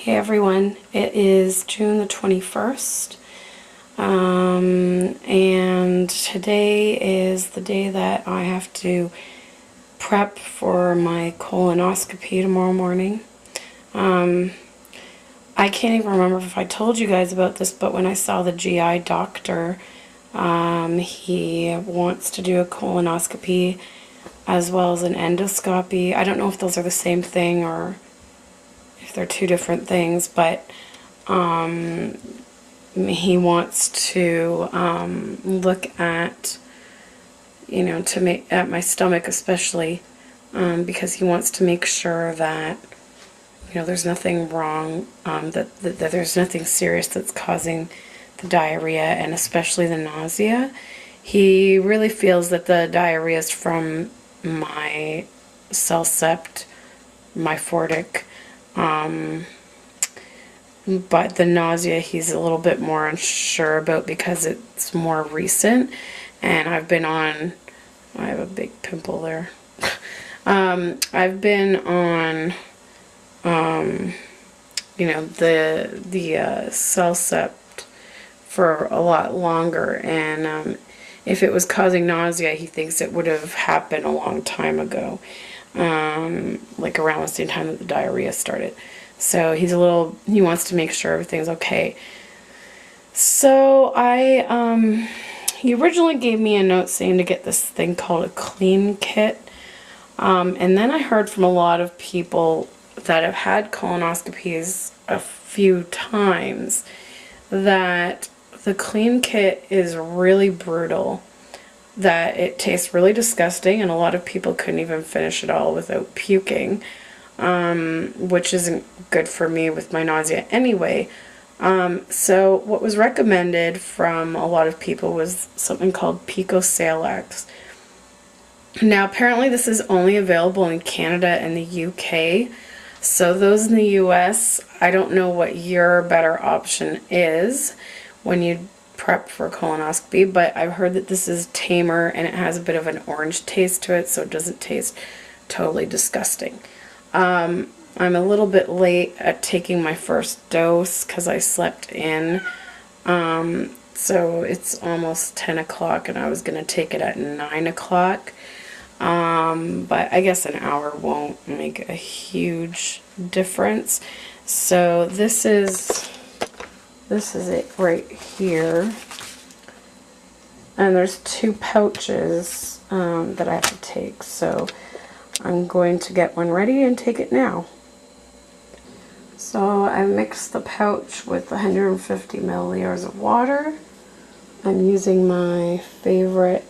Hey everyone, it is June the 21st, and today is the day that I have to prep for my colonoscopy tomorrow morning. I can't even remember if I told you guys about this, but when I saw the GI doctor, he wants to do a colonoscopy as well as an endoscopy. I don't know if those are the same thing or if they're two different things, but he wants to look at, at my stomach especially, because he wants to make sure that, there's nothing wrong, that there's nothing serious that's causing the diarrhea and especially the nausea. He really feels that the diarrhea is from my cell sept, my fortic, but the nausea he's a little bit more unsure about because it's more recent, and I have a big pimple there. I've been on the cell sept for a lot longer, and if it was causing nausea, he thinks it would have happened a long time ago, like around the same time that the diarrhea started. So he wants to make sure everything's okay. So he originally gave me a note saying to get this thing called a clean kit, and then I heard from a lot of people that have had colonoscopies a few times that the clean kit is really brutal, that it tastes really disgusting, and a lot of people couldn't even finish it all without puking, which isn't good for me with my nausea anyway. So what was recommended from a lot of people was something called Pico-Salax. Now apparently this is only available in Canada and the UK. So those in the US, I don't know what your better option is when you prep for colonoscopy, but I've heard that this is tamer and it has a bit of an orange taste to it, so it doesn't taste totally disgusting. I'm a little bit late at taking my first dose because I slept in, so it's almost 10 o'clock and I was going to take it at 9 o'clock. But I guess an hour won't make a huge difference. So this is it right here, and there's two pouches that I have to take, so I'm going to get one ready and take it now. So I mixed the pouch with 150 milliliters of water. I'm using my favorite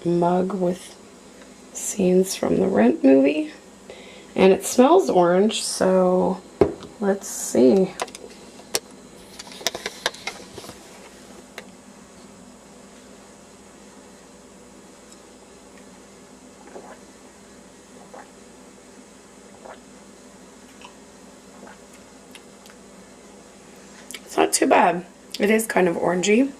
mug with scenes from the Rent movie, and it smells orange, so let's see. It's not too bad. It is kind of orangey.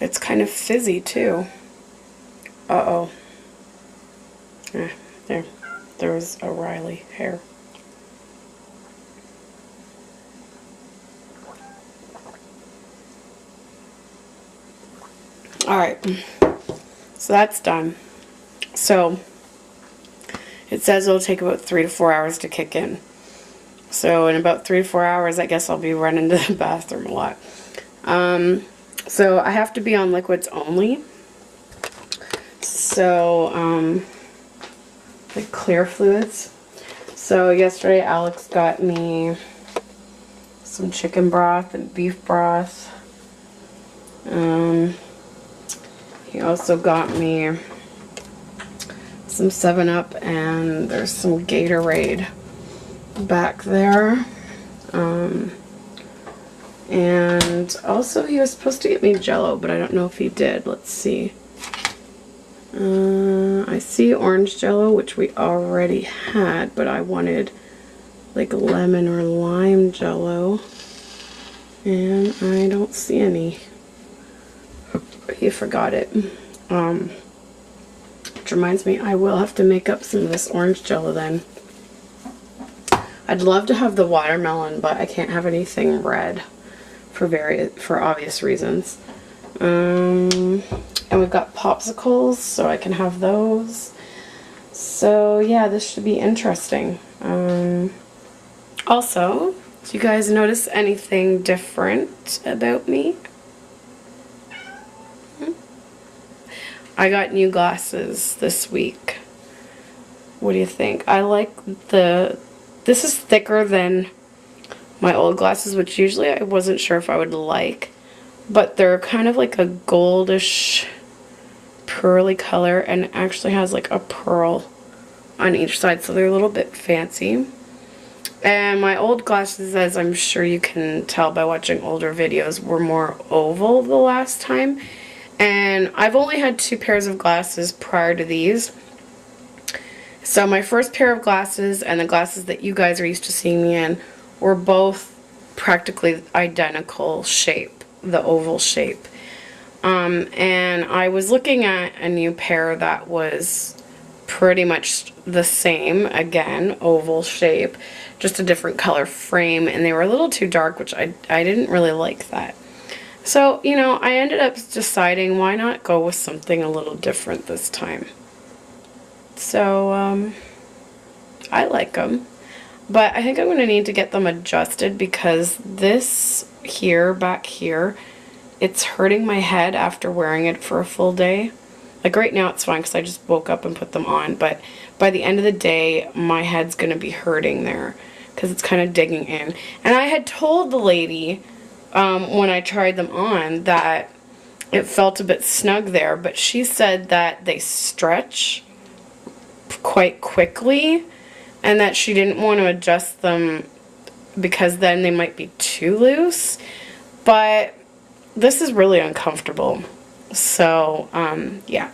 It's kind of fizzy too. Uh-oh. There was a Riley hair. Alright, so that's done. So it says it'll take about 3 to 4 hours to kick in. So in about 3 to 4 hours, I guess I'll be running to the bathroom a lot. So I have to be on liquids only. So, like clear fluids. So yesterday Alex got me some chicken broth and beef broth. He also got me some 7-Up, and there's some Gatorade back there. And also he was supposed to get me Jell-O, but I don't know if he did. Let's see. I see orange Jell-O, which we already had, but I wanted like lemon or lime Jell-O, and I don't see any. He forgot it. Which reminds me, I will have to make up some of this orange Jell-O then. I'd love to have the watermelon, but I can't have anything red for obvious reasons. And we've got popsicles, so I can have those. So yeah, this should be interesting. Also, do you guys notice anything different about me? I got new glasses this week. What do you think? I like this is thicker than my old glasses, which usually I wasn't sure if I would like. But they're kind of like a goldish, pearly color, and it actually has like a pearl on each side, so they're a little bit fancy. And my old glasses, as I'm sure you can tell by watching older videos, were more oval the last time. And I've only had 2 pairs of glasses prior to these. So my first pair of glasses and the glasses that you guys are used to seeing me in were both practically identical shape, the oval shape. And I was looking at a new pair that was pretty much the same, again, oval shape, just a different color frame, and they were a little too dark, which I didn't really like that. So, you know, I ended up deciding why not go with something a little different this time. So, I like them. But I think I'm going to need to get them adjusted because this here, back here, it's hurting my head after wearing it for a full day. Like right now it's fine because I just woke up and put them on, but by the end of the day my head's going to be hurting there because it's kind of digging in. And I had told the lady when I tried them on that it felt a bit snug there, but she said that they stretch quite quickly and that she didn't want to adjust them because then they might be too loose. But this is really uncomfortable. So, yeah.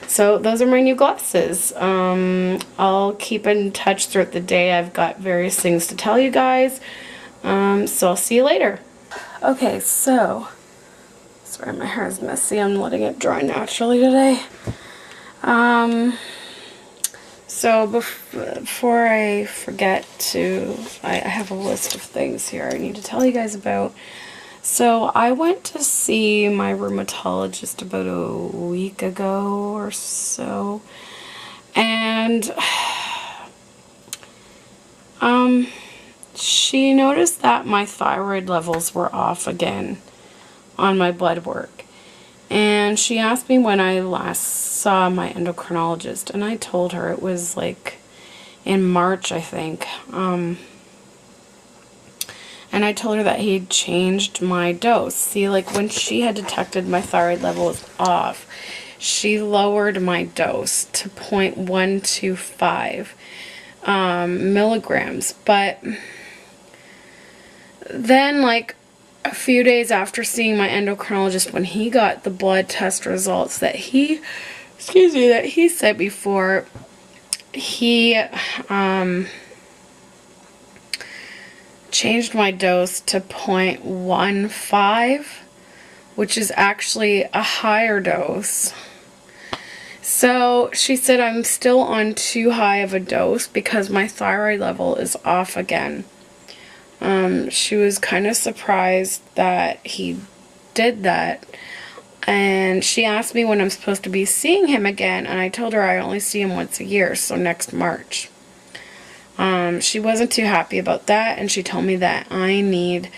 So those are my new glasses. I'll keep in touch throughout the day. I've got various things to tell you guys. So I'll see you later. Okay, so, sorry my hair is messy. I'm letting it dry naturally today. So before I forget to, I have a list of things here I need to tell you guys about. So I went to see my rheumatologist about a week ago or so, and she noticed that my thyroid levels were off again on my blood work. And she asked me when I last saw my endocrinologist, and I told her it was like in March, I think. And I told her that he'd changed my dose. See, like when she had detected my thyroid level was off, she lowered my dose to 0.125 milligrams. But then, like a few days after seeing my endocrinologist, when he got the blood test results that he sent me for, he changed my dose to 0.15, which is actually a higher dose. So she said I'm still on too high of a dose because my thyroid level is off again. She was kind of surprised that he did that, and she asked me when I'm supposed to be seeing him again, and I told her I only see him once a year, so next March. She wasn't too happy about that, and she told me that I need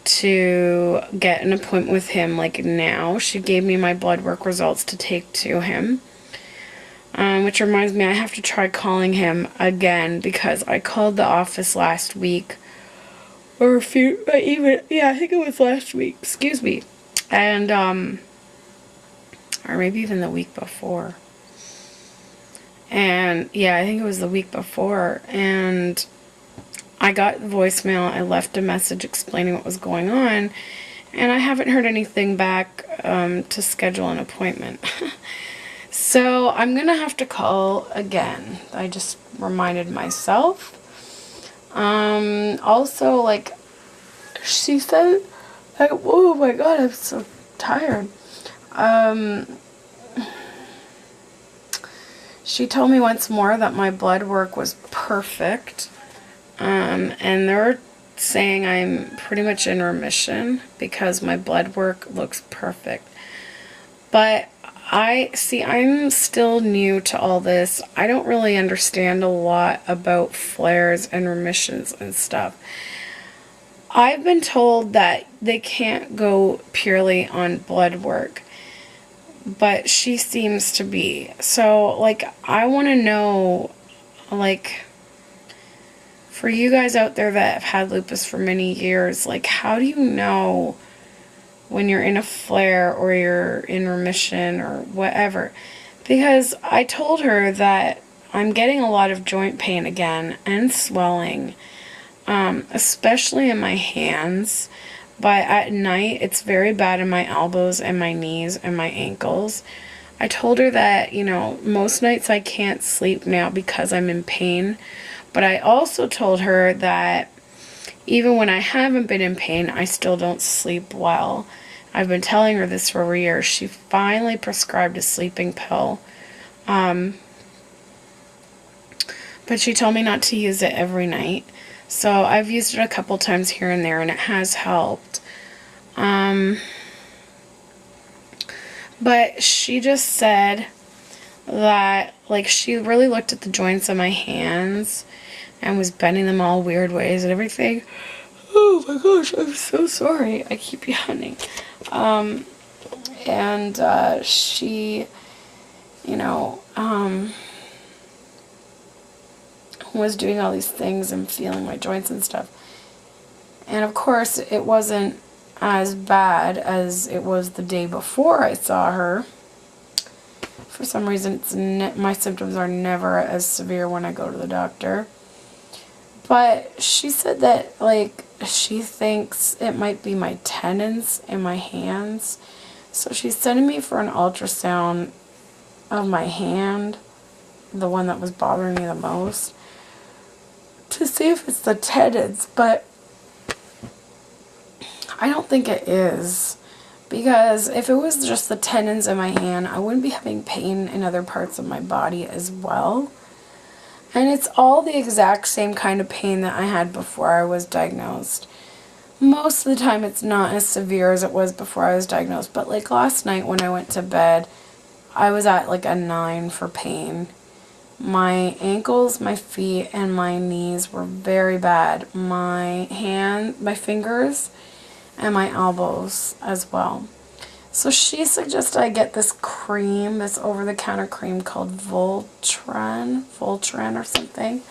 to get an appointment with him like now. She gave me my blood work results to take to him, which reminds me I have to try calling him again because I called the office last week, or I think it was last week, excuse me, and or maybe even the week before. And yeah, I think it was the week before, and I got voicemail. I left a message explaining what was going on, and I haven't heard anything back to schedule an appointment. So I'm gonna have to call again. I just reminded myself. Also, like, she said, like, oh my god, I'm so tired. She told me once more that my blood work was perfect. And they're saying I'm pretty much in remission because my blood work looks perfect. But I'm still new to all this. I don't really understand a lot about flares and remissions and stuff. I've been told that they can't go purely on blood work, but she seems to be. So, like, I want to know, like, for you guys out there that have had lupus for many years, like, how do you know when you're in a flare or you're in remission or whatever? Because I told her that I'm getting a lot of joint pain again and swelling, especially in my hands. But at night, it's very bad in my elbows and my knees and my ankles. I told her that, you know, most nights I can't sleep now because I'm in pain. But I also told her that even when I haven't been in pain, I still don't sleep well. I've been telling her this for over years. She finally prescribed a sleeping pill. But she told me not to use it every night. So I've used it a couple times here and there, and it has helped. But she just said that, like, she really looked at the joints of my hands and was bending them all weird ways and everything. Oh my gosh, I'm so sorry. I keep yawning. She, you know, was doing all these things and feeling my joints and stuff. And of course, it wasn't as bad as it was the day before I saw her. For some reason, my symptoms are never as severe when I go to the doctor. But she said that, like, she thinks it might be my tendons in my hands. So she's sending me for an ultrasound of my hand, the one that was bothering me the most, to see if it's the tendons. But I don't think it is. Because if it was just the tendons in my hand, I wouldn't be having pain in other parts of my body as well. And it's all the exact same kind of pain that I had before I was diagnosed. Most of the time it's not as severe as it was before I was diagnosed. But like last night when I went to bed, I was at like a 9 for pain. My ankles, my feet, and my knees were very bad. My fingers, and my elbows as well. So she suggested I get this cream, this over-the-counter cream called Voltaren or something.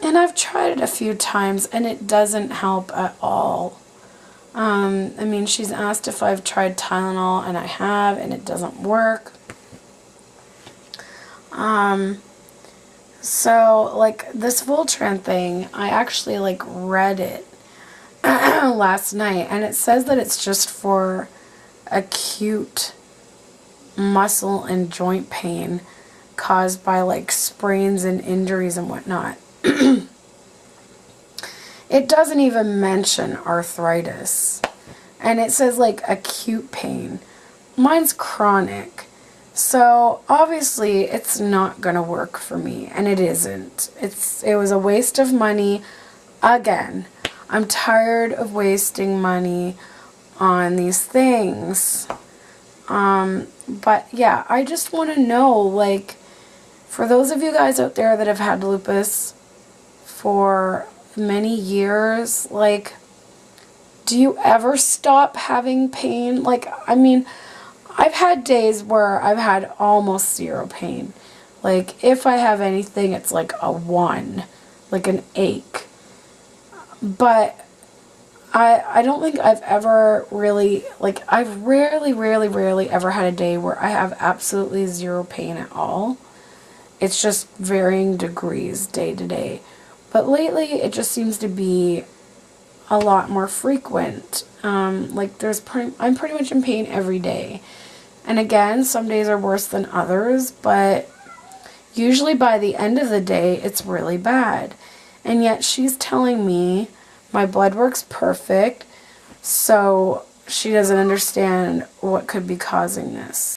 And I've tried it a few times and it doesn't help at all. I mean, she's asked if I've tried Tylenol, and I have, and it doesn't work. So, like, this Voltaren thing, I actually, like, read it last night, and it says that it's just for acute muscle and joint pain caused by, like, sprains and injuries and whatnot. It doesn't even mention arthritis, and it says, like, acute pain. Mine's chronic, so obviously it's not gonna work for me, and it isn't. It was a waste of money again. I'm tired of wasting money on these things. But yeah, I just want to know, like, for those of you guys out there that have had lupus for many years, like, do you ever stop having pain? Like, I mean, I've had days where I've had almost zero pain. Like, if I have anything, it's like a 1, like an ache. But I don't think I've ever really, like, I've rarely ever had a day where I have absolutely zero pain at all. It's just varying degrees day to day. But lately, it just seems to be a lot more frequent. Like, I'm pretty much in pain every day. And again, some days are worse than others, but usually by the end of the day, it's really bad. And yet she's telling me my blood work's perfect, so she doesn't understand what could be causing this.